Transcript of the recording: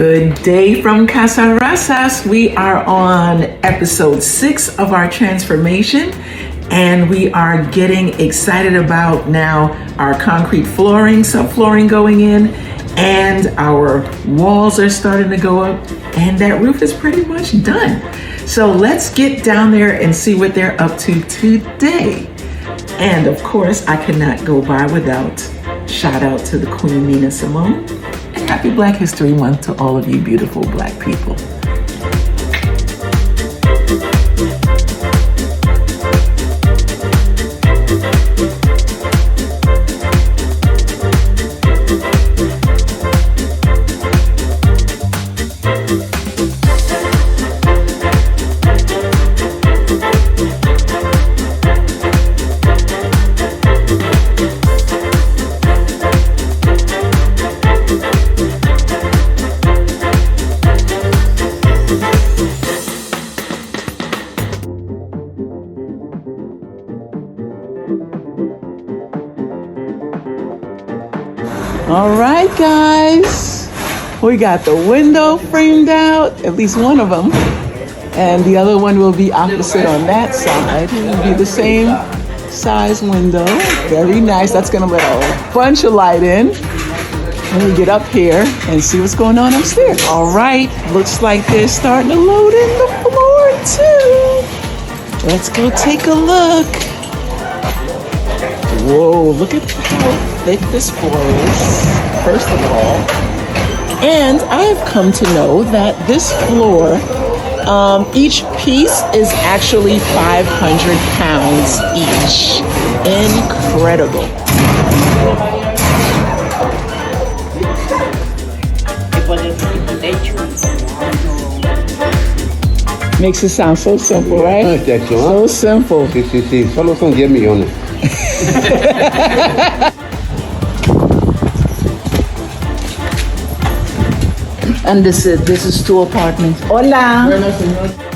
Good day from Casa Razas. We are on episode 6 of our transformation, and we are getting excited about now our concrete flooring, subflooring going in, and our walls are starting to go up, and that roof is pretty much done. So let's get down there and see what they're up to today. And of course, I cannot go by without shout out to the Queen Nina Simone. And happy Black History Month to all of you beautiful Black people. All right, guys, we got the window framed out, at least one of them, and the other one will be opposite on that side. It will be the same size window. Very nice. That's gonna let a bunch of light in when we get up here and see what's going on upstairs. All right, looks like they're starting to load in the floor too. Let's go take a look. Whoa, look at how thick this floor is, first of all. And I have come to know that this floor, each piece is actually 500 pounds each. Incredible. Makes it sound so simple, right? So simple. Sí, solo son 10 millones. And this is two apartments. Hola. Bueno, señor.